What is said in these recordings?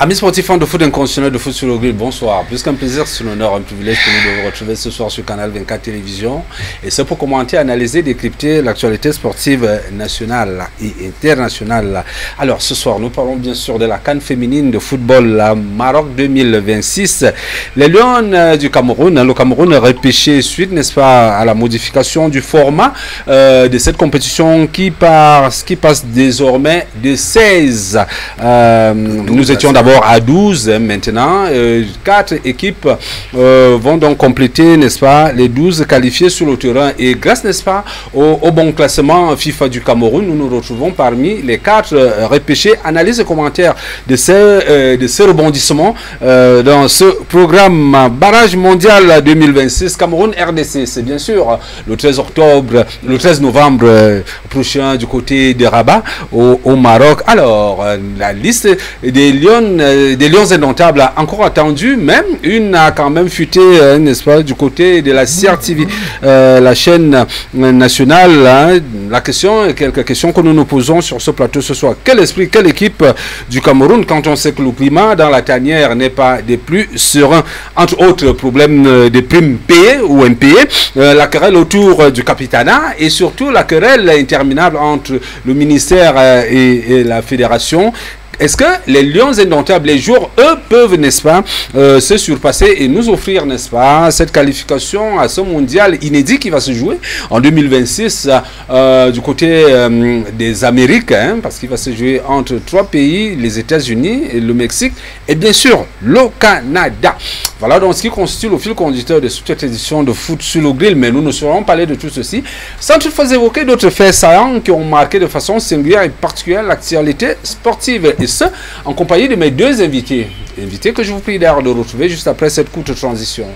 Amis sportifs, fans de foot inconditionnel, de foot sur le grill, bonsoir. Plus qu'un plaisir, c'est un honneur, un privilège pour nous de vous retrouver ce soir sur Canal 24 Télévision. Et c'est pour commenter, analyser, décrypter l'actualité sportive nationale et internationale. Alors ce soir, nous parlons bien sûr de la CAN féminine de football Maroc 2026. Les Lions du Cameroun, le Cameroun repêché suite, n'est-ce pas, à la modification du format de cette compétition qui passe désormais de 16. Nous étions d'abord à 12 maintenant. 4 équipes vont donc compléter, n'est-ce pas, les 12 qualifiés sur le terrain. Et grâce, n'est-ce pas, au bon classement FIFA du Cameroun, nous nous retrouvons parmi les 4 repêchés. Analyse et commentaires de ces rebondissements dans ce programme Barrage Mondial 2026 Cameroun-RDC. C'est bien sûr le 13 novembre prochain du côté de Rabat au Maroc. Alors, la liste des Lions indomptables a encore attendu, même une a quand même fuité, n'est-ce pas, du côté de la CRTV, la chaîne nationale. Hein. Quelques questions que nous nous posons sur ce plateau ce soir. Quel esprit, quelle équipe du Cameroun quand on sait que le climat dans la tanière n'est pas des plus sereins, entre autres problèmes de primes payées ou impayées, la querelle autour du capitanat et surtout la querelle interminable entre le ministère et la fédération. Est-ce que les Lions indomptables, les jours, eux, peuvent, n'est-ce pas, se surpasser et nous offrir, n'est-ce pas, cette qualification à ce mondial inédit qui va se jouer en 2026 du côté des Amériques, hein, parce qu'il va se jouer entre 3 pays, les États-Unis, le Mexique et bien sûr le Canada. Voilà donc ce qui constitue le fil conducteur de cette édition de Foot sur le grill, mais nous ne saurons parler de tout ceci sans toutefois évoquer d'autres faits saillants qui ont marqué de façon singulière et particulière l'actualité sportive. Et ce, en compagnie de mes 2 invités que je vous prie d'ailleurs de retrouver juste après cette courte transition.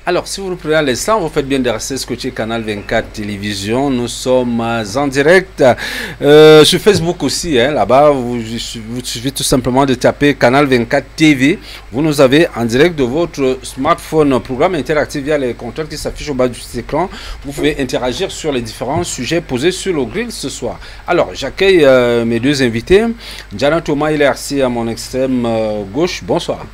Alors, si vous le prenez à l'instant, vous faites bien de rester scotché Canal 24 Télévision. Nous sommes en direct sur Facebook aussi. Hein, là-bas, vous suffit tout simplement de taper Canal 24 TV. Vous nous avez en direct de votre smartphone, programme interactif via les contacts qui s'affichent au bas du écran. Vous pouvez interagir sur les différents sujets posés sur le grill ce soir. Alors, j'accueille mes 2 invités. Diana Thomas, il est assis à mon extrême gauche. Bonsoir.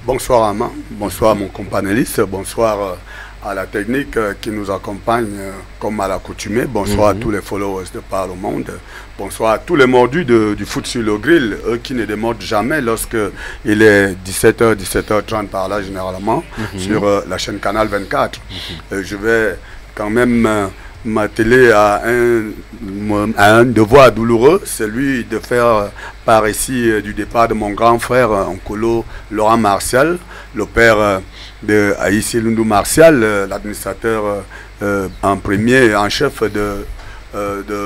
Bonsoir Armand, bonsoir mon companéliste, bonsoir à la technique qui nous accompagne comme à l'accoutumée, bonsoir à tous les followers de par le monde, bonsoir à tous les mordus du foot sur le grill, eux qui ne démordent jamais lorsque il est 17h, 17h30 par là généralement sur la chaîne Canal 24. Je vais quand même m'atteler à un devoir douloureux, celui de faire part ici du départ de mon grand frère Onkolo Laurent Martial, le père de Aïssi Lundou Martial, l'administrateur en premier, en chef de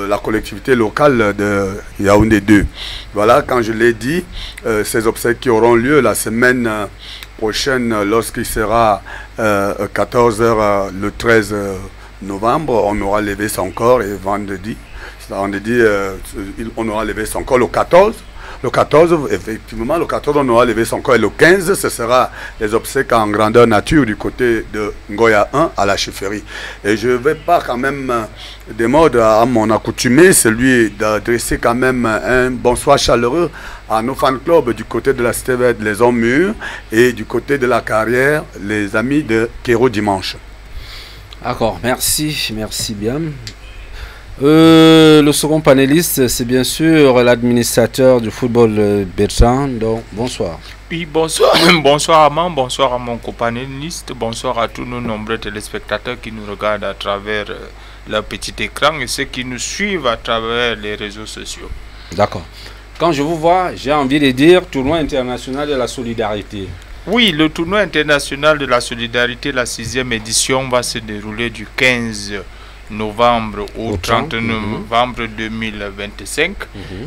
la collectivité locale de Yaoundé 2. Voilà, quand je l'ai dit, ces obsèques qui auront lieu la semaine prochaine lorsqu'il sera 14h le 13 novembre, on aura levé son corps et vendredi, on aura levé son corps le 14. Le 14, effectivement, le 14, on aura levé son corps et le 15, ce sera les obsèques en grandeur nature du côté de Ngoya 1 à la chefferie. Et je ne vais pas quand même démordre à mon accoutumé, celui d'adresser quand même un bonsoir chaleureux à nos fan clubs du côté de la Cité Verte, les Hommes Mûrs, et du côté de la Carrière, les amis de Kéro Dimanche. D'accord, merci bien. Le second panéliste, c'est bien sûr l'administrateur du football Bertrand. Donc, bonsoir. Oui, bonsoir. Bonsoir Armand, bonsoir à mon copanéliste, bonsoir à tous nos nombreux téléspectateurs qui nous regardent à travers leur petit écran et ceux qui nous suivent à travers les réseaux sociaux. D'accord. Quand je vous vois, j'ai envie de dire tournoi international de la solidarité. Oui, le tournoi international de la solidarité, la 6e édition, va se dérouler du 15 novembre au 30 novembre 2025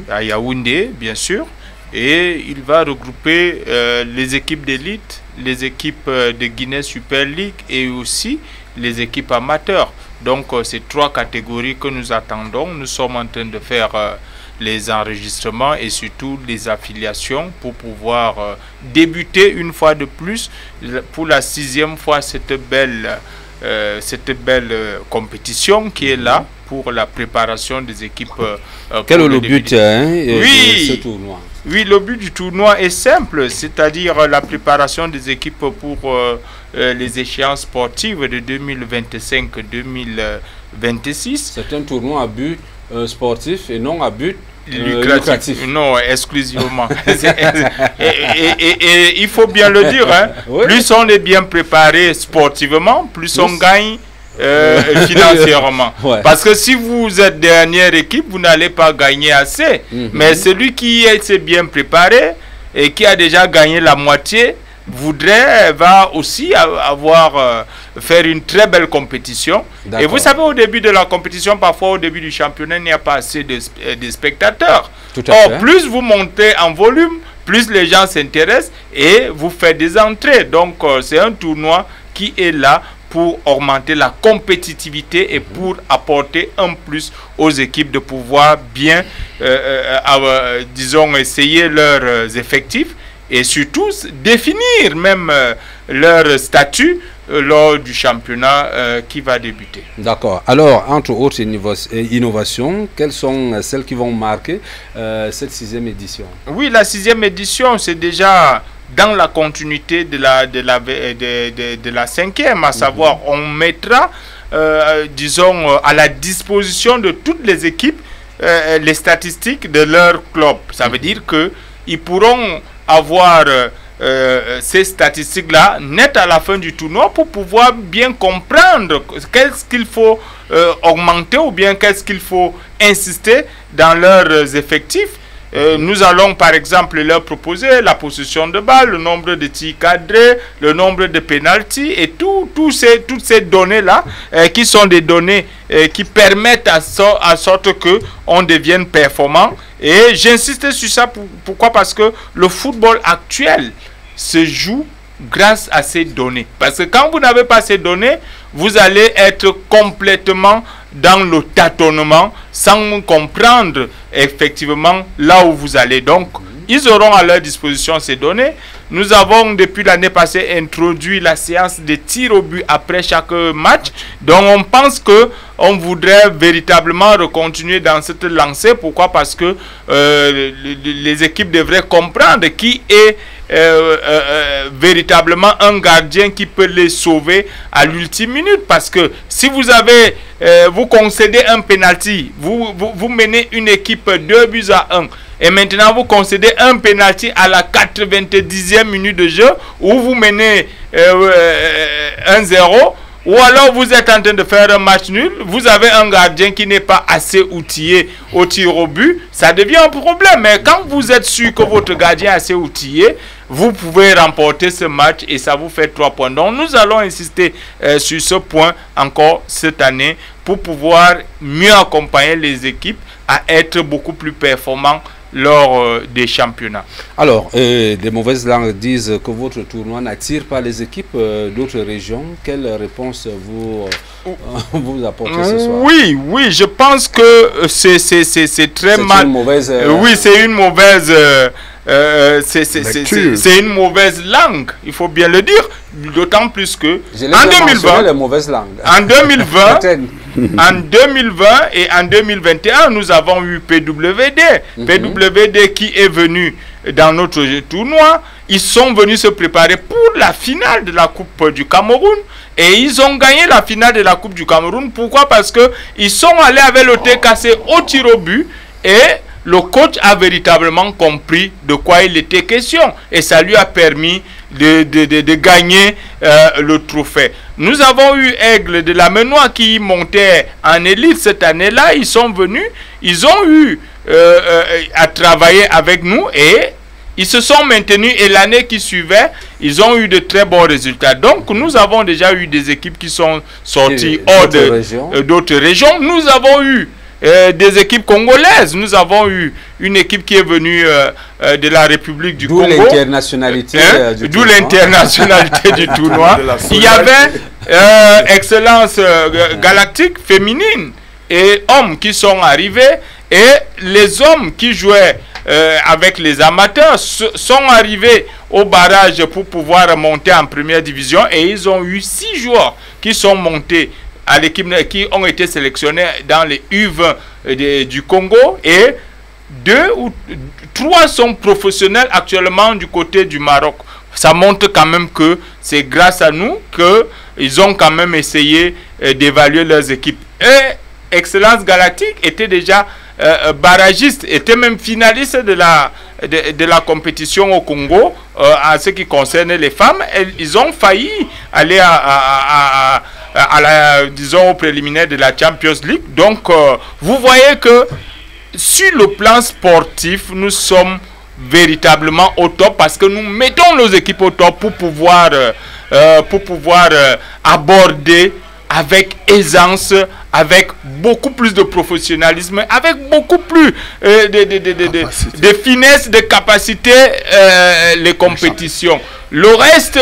à Yaoundé, bien sûr. Et il va regrouper les équipes d'élite, les équipes de Guinée Super League et aussi les équipes amateurs. Donc, c'est 3 catégories que nous attendons. Nous sommes en train de faire les enregistrements et surtout les affiliations pour pouvoir débuter une fois de plus pour la 6e fois cette belle compétition qui est là pour la préparation des équipes. Quel est le but de ce tournoi? Oui, le but du tournoi est simple, c'est-à-dire la préparation des équipes pour les échéances sportives de 2025-2026. C'est un tournoi à but sportif et non à but lucratif. Non, exclusivement. et il faut bien le dire, hein, oui. Plus on est bien préparé sportivement, plus on gagne financièrement. Ouais. Parce que si vous êtes dernière équipe, vous n'allez pas gagner assez. Mais celui qui s'est bien préparé et qui a déjà gagné la moitié va aussi faire une très belle compétition. Et vous savez, au début de la compétition, parfois au début du championnat, il n'y a pas assez de spectateurs. Or, plus vous montez en volume, plus les gens s'intéressent et vous faites des entrées. Donc, c'est un tournoi qui est là pour augmenter la compétitivité et pour apporter un plus aux équipes de pouvoir bien, disons, essayer leurs effectifs et surtout définir même leur statut lors du championnat qui va débuter. D'accord. Alors, entre autres innovations, quelles sont celles qui vont marquer cette 6e édition? Oui, la 6e édition, c'est déjà dans la continuité de la 5e, à savoir, on mettra, disons, à la disposition de toutes les équipes les statistiques de leur club. Ça veut dire qu'ils pourront avoir ces statistiques-là nettes à la fin du tournoi pour pouvoir bien comprendre qu'est-ce qu'il faut augmenter ou bien qu'est-ce qu'il faut insister dans leurs effectifs. Nous allons par exemple leur proposer la possession de balle, le nombre de tirs cadrés, le nombre de pénaltys et toutes ces données-là qui sont des données qui permettent à sorte qu'on devienne performant. Et j'insiste sur ça, pourquoi? Parce que le football actuel se joue grâce à ces données. Parce que quand vous n'avez pas ces données, vous allez être complètement dans le tâtonnement sans comprendre effectivement là où vous allez. Donc, ils auront à leur disposition ces données. Nous avons depuis l'année passée introduit la séance de tir au but après chaque match. Donc, on pense que on voudrait véritablement recontinuer dans cette lancée. Pourquoi? Parce que les équipes devraient comprendre qui est véritablement un gardien qui peut les sauver à l'ultime minute. Parce que si vous avez vous concédez un penalty, vous menez une équipe 2-1 et maintenant vous concédez un penalty à la 90e minute de jeu où vous menez 1-0, ou alors vous êtes en train de faire un match nul, vous avez un gardien qui n'est pas assez outillé au tir au but, ça devient un problème. Mais quand vous êtes sûr que votre gardien est assez outillé, vous pouvez remporter ce match et ça vous fait 3 points. Donc nous allons insister sur ce point encore cette année pour pouvoir mieux accompagner les équipes à être beaucoup plus performants lors des championnats. Alors, des mauvaises langues disent que votre tournoi n'attire pas les équipes d'autres régions. Quelle réponse vous apportez ce soir? Oui, je pense que c'est très mal. Une mauvaise, oui, c'est une mauvaise. C'est une mauvaise langue, il faut bien le dire, d'autant plus que en 2020, les mauvaises langues. En 2020, en 2020 et en 2021, nous avons eu PWD. PWD qui est venu dans notre tournoi. Ils sont venus se préparer pour la finale de la Coupe du Cameroun. Et ils ont gagné la finale de la Coupe du Cameroun. Pourquoi? Parce qu'ils sont allés avec le thé cassé au tir au but. Et le coach a véritablement compris de quoi il était question. Et ça lui a permis de gagner le trophée. Nous avons eu Aigle de la Menoie qui montait en élite cette année-là. Ils sont venus, ils ont eu à travailler avec nous et Ils se sont maintenus et l'année qui suivait, ils ont eu de très bons résultats. Donc, nous avons déjà eu des équipes qui sont sorties hors d'autres régions. Nous avons eu des équipes congolaises. Nous avons eu une équipe qui est venue de la République du Congo. D'où l'internationalité du tournoi. D'où l'internationalité du tournoi. Il y avait Excellence Galactique féminine et hommes qui sont arrivés. Et les hommes qui jouaient avec les amateurs sont arrivés au barrage pour pouvoir monter en première division. Et ils ont eu 6 joueurs qui sont montés à l'équipe, qui ont été sélectionnés dans les U20 du Congo, et 2 ou 3 sont professionnels actuellement du côté du Maroc. Ça montre quand même que c'est grâce à nous qu'ils ont quand même essayé d'évaluer leurs équipes. Et Excellence Galactique était déjà barragiste, était même finaliste de la compétition au Congo en ce qui concerne les femmes. Ils ont failli aller disons, au préliminaire de la Champions League. Donc, vous voyez que sur le plan sportif, nous sommes véritablement au top parce que nous mettons nos équipes au top pour pouvoir aborder avec aisance, avec beaucoup plus de professionnalisme, avec beaucoup plus de finesse, de capacité, les compétitions. Le reste,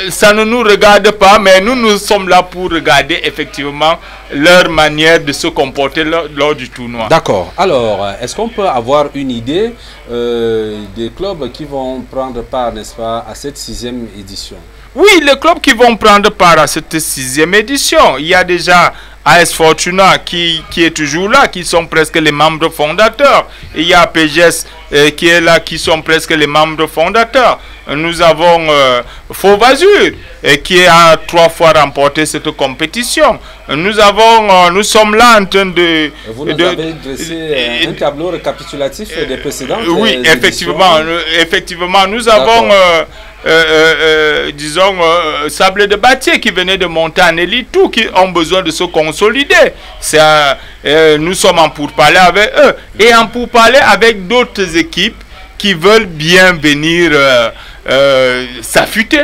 ça ne nous regarde pas, mais nous sommes là pour regarder effectivement leur manière de se comporter lors du tournoi. D'accord. Alors, est-ce qu'on peut avoir une idée des clubs qui vont prendre part, n'est-ce pas, à cette 6e édition? Oui, les clubs qui vont prendre part à cette 6e édition, il y a déjà AS Fortuna qui est toujours là, qui sont presque les membres fondateurs. Il y a PGS qui est là, qui sont presque les membres fondateurs. Nous avons Fauve-Azur qui a 3 fois remporté cette compétition. Nous sommes là en train de... Vous nous avez dressé un tableau récapitulatif des précédentes oui, effectivement, nous avons... disons, Sable de Bâtier qui venait de monter en élite, tout qui ont besoin de se consolider. Nous sommes en pourparlers avec eux et en pourparlers avec d'autres équipes qui veulent bien venir s'affûter.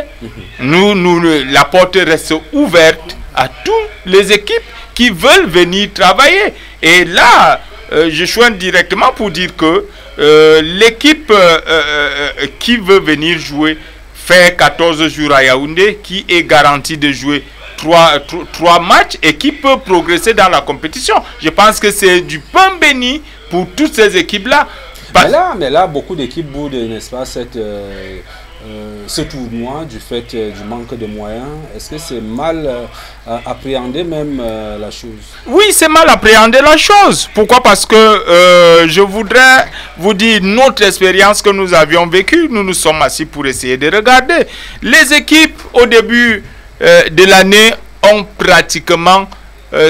La porte reste ouverte à toutes les équipes qui veulent venir travailler. Et là, je choisis directement pour dire que l'équipe qui veut venir jouer fait 14 jours à Yaoundé, qui est garanti de jouer 3 matchs et qui peut progresser dans la compétition. Je pense que c'est du pain béni pour toutes ces équipes-là. Mais là, beaucoup d'équipes boudent, n'est-ce pas, ce tournoi du fait du manque de moyens. Est-ce que c'est mal appréhendé même la chose? Oui, c'est mal appréhendé la chose. Pourquoi? Parce que je voudrais vous dire notre expérience que nous avions vécue. Nous nous sommes assis pour essayer de regarder. Les équipes au début de l'année ont pratiquement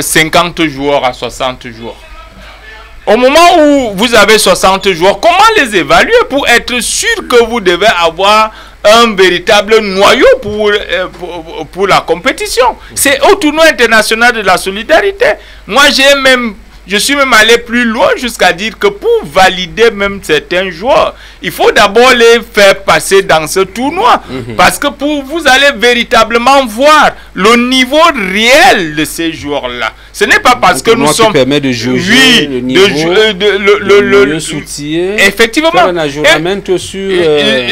50 joueurs à 60 joueurs. Au moment où vous avez 60 joueurs, comment les évaluer pour être sûr que vous devez avoir un véritable noyau pour la compétition? C'est au tournoi international de la solidarité. Moi, je suis même allé plus loin jusqu'à dire que pour valider même certains joueurs, il faut d'abord les faire passer dans ce tournoi. Parce que vous allez véritablement voir le niveau réel de ces joueurs-là. Ce n'est pas parce que nous sommes... qui permet de juger le niveau, le soutien, effectivement, faire un ajustement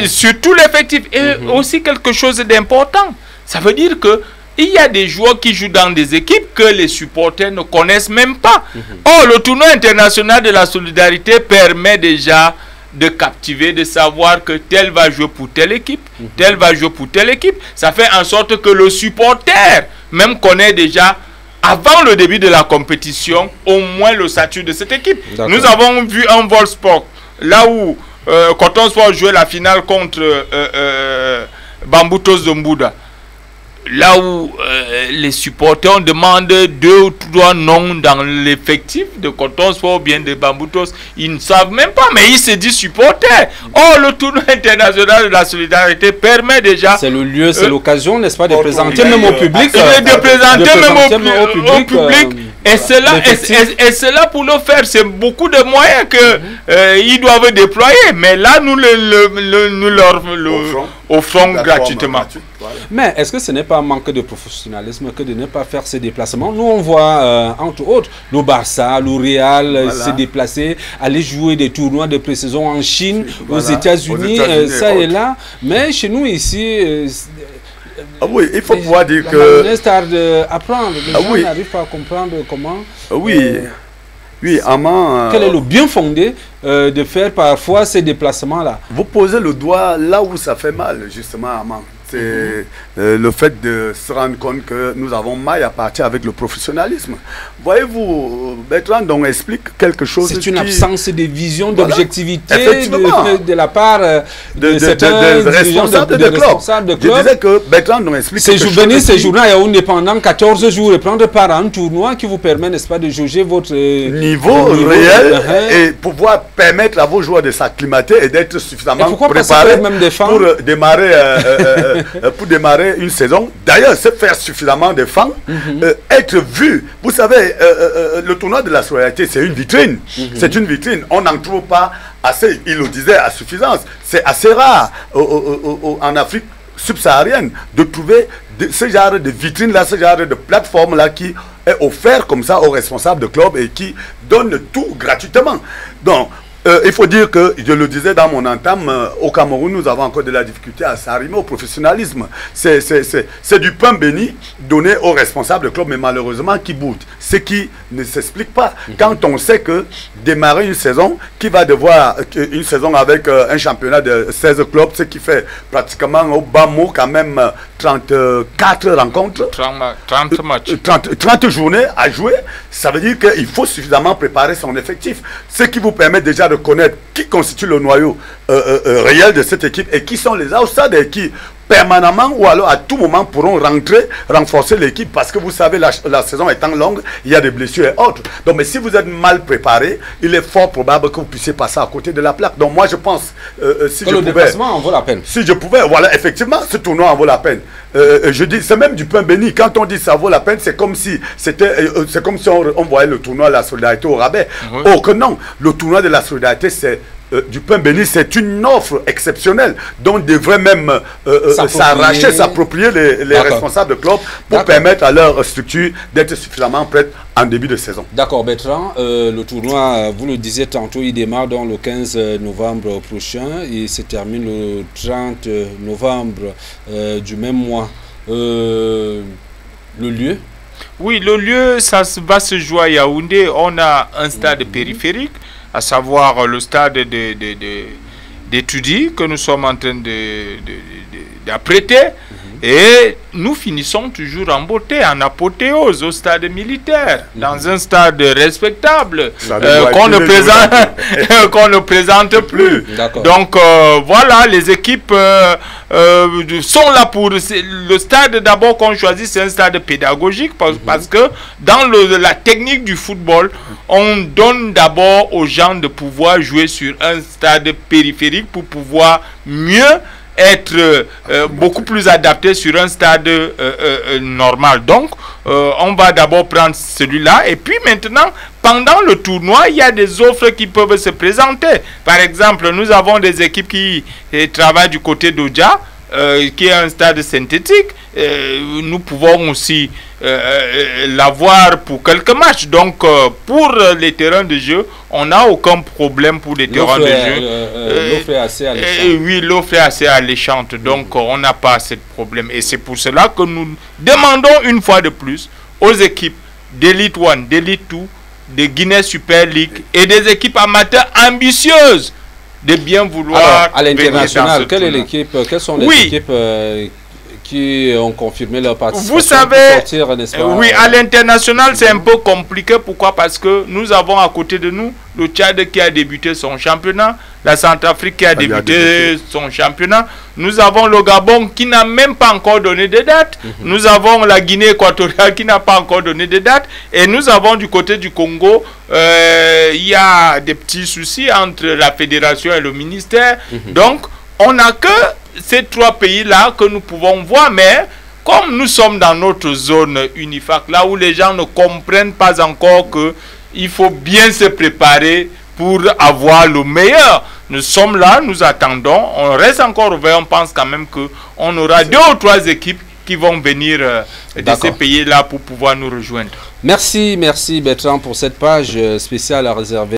sur tout l'effectif. Et aussi quelque chose d'important. Ça veut dire que il y a des joueurs qui jouent dans des équipes que les supporters ne connaissent même pas. Or, le tournoi international de la solidarité permet déjà de captiver, de savoir que tel va jouer pour telle équipe, tel va jouer pour telle équipe. Ça fait en sorte que le supporter même connaît déjà, avant le début de la compétition, au moins le statut de cette équipe. Nous avons vu un Wolfsburg, là où Coton Sport jouait la finale contre Bambutos de Mbouda. Là où les supporters demandent 2 ou 3 noms dans l'effectif de Coton Sport ou bien de Bambutos, ils ne savent même pas, mais ils se disent supporters. Or, le tournoi international de la solidarité permet déjà... C'est le lieu, c'est l'occasion, n'est-ce pas, de présenter même au public... de présenter même au public Et cela, pour le faire, c'est beaucoup de moyens qu'ils doivent déployer. Mais là, nous leur offrons gratuitement. Mais est-ce que ce n'est pas un manque de professionnalisme que de ne pas faire ces déplacements? Nous, on voit, entre autres, le Barça, le Real se déplacer, aller jouer des tournois de pré-saison en Chine, aux États-Unis, ça et là. Mais chez nous, ici... oui, il faut pouvoir dire que... Les stars d'apprendre, les gens n'arrivent pas à comprendre comment... Oui, Armand... Quel est le bien fondé de faire parfois ces déplacements-là? Vous posez le doigt là où ça fait mal, justement, Armand. C'est le fait de se rendre compte que nous avons maille à partir avec le professionnalisme. Voyez-vous, Bertrand donc explique quelque chose. C'est une absence de vision, d'objectivité de la part de certains responsables de club. Je disais que Bertrand donc explique quelque chose. Venir séjourner à Yaoundé pendant 14 jours et prendre part à un tournoi qui vous permet, n'est-ce pas, de juger votre niveau réel et pouvoir permettre à vos joueurs de s'acclimater et d'être suffisamment préparés pour démarrer une saison. D'ailleurs, se faire suffisamment de fans, être vu. Vous savez, le tournoi de la solidarité, c'est une vitrine. C'est une vitrine. On n'en trouve pas assez, il le disait, à suffisance. C'est assez rare en Afrique subsaharienne de trouver ce genre de vitrine-là, ce genre de plateforme-là qui est offert comme ça aux responsables de clubs et qui donne tout gratuitement. Donc, il faut dire que, je le disais dans mon entame, au Cameroun, nous avons encore de la difficulté à s'arrimer au professionnalisme. C'est du pain béni donné aux responsables de club, mais malheureusement qui boude. Ce qui ne s'explique pas. Quand on sait que démarrer une saison, qui va devoir, une saison avec un championnat de 16 clubs, ce qui fait pratiquement au bas mot quand même 34 rencontres. 30 matchs. 30 journées à jouer, ça veut dire qu'il faut suffisamment préparer son effectif. Ce qui vous permet déjà de connaître qui constitue le noyau réel de cette équipe et qui sont les outsiders qui permanemment ou alors à tout moment pourront rentrer, renforcer l'équipe parce que vous savez la saison étant longue, il y a des blessures et autres. Donc mais si vous êtes mal préparé, il est fort probable que vous puissiez passer à côté de la plaque. Donc moi je pense si je pouvais, en vaut la peine. Si je pouvais, voilà, effectivement ce tournoi en vaut la peine. Je dis, c'est même du pain béni. Quand on dit ça vaut la peine, c'est comme si on voyait le tournoi de la solidarité au rabais. Oh que non, le tournoi de la solidarité c'est du pain béni, c'est une offre exceptionnelle dont devraient même s'arracher, s'approprier les responsables de club pour permettre à leur structure d'être suffisamment prête en début de saison. D'accord Bertrand, le tournoi, vous le disiez tantôt, il démarre dans le 15 novembre prochain et se termine le 30 novembre du même mois. Le lieu? Oui, le lieu, ça va se jouer à Yaoundé. On a un stade périphérique, à savoir le stade d'études que nous sommes en train d'apprêter. Et nous finissons toujours en beauté, en apothéose, au stade militaire, dans un stade respectable, qu'on ne présente plus. Donc voilà, les équipes sont là pour... Le stade d'abord qu'on choisit, c'est un stade pédagogique, parce que dans la technique du football, on donne d'abord aux gens de pouvoir jouer sur un stade périphérique pour pouvoir mieux être beaucoup plus adapté sur un stade normal. Donc on va d'abord prendre celui-là et puis maintenant pendant le tournoi il y a des offres qui peuvent se présenter. Par exemple, nous avons des équipes qui travaillent du côté d'Odja, qui est un stade synthétique. Nous pouvons aussi l'avoir pour quelques matchs. Donc pour les terrains de jeu, on n'a aucun problème pour les terrains de jeu. L'offre est assez alléchante. Oui, l'offre est assez alléchante. Donc on n'a pas ce problème. Et c'est pour cela que nous demandons une fois de plus aux équipes d'Elite 1, d'Elite 2, de Guinée Super League et des équipes amateurs ambitieuses de bien vouloir. Alors, à l'international, quelles sont les équipes qui ont confirmé leur participation? Vous savez, sortir, oui, à l'international, c'est un peu compliqué. Pourquoi? Parce que nous avons à côté de nous le Tchad qui a débuté son championnat, la Centrafrique qui a débuté son championnat. Nous avons le Gabon qui n'a même pas encore donné de date. Nous avons la Guinée équatoriale qui n'a pas encore donné de date. Et nous avons du côté du Congo, il y a des petits soucis entre la fédération et le ministère. Donc, on n'a que ces trois pays-là que nous pouvons voir, mais comme nous sommes dans notre zone UNIFAC, là où les gens ne comprennent pas encore qu'il faut bien se préparer pour avoir le meilleur. Nous sommes là, nous attendons, on reste encore ouvert, on pense quand même qu'on aura 2 ou 3 équipes qui vont venir de ces pays-là pour pouvoir nous rejoindre. Merci Bertrand pour cette page spéciale à réserver.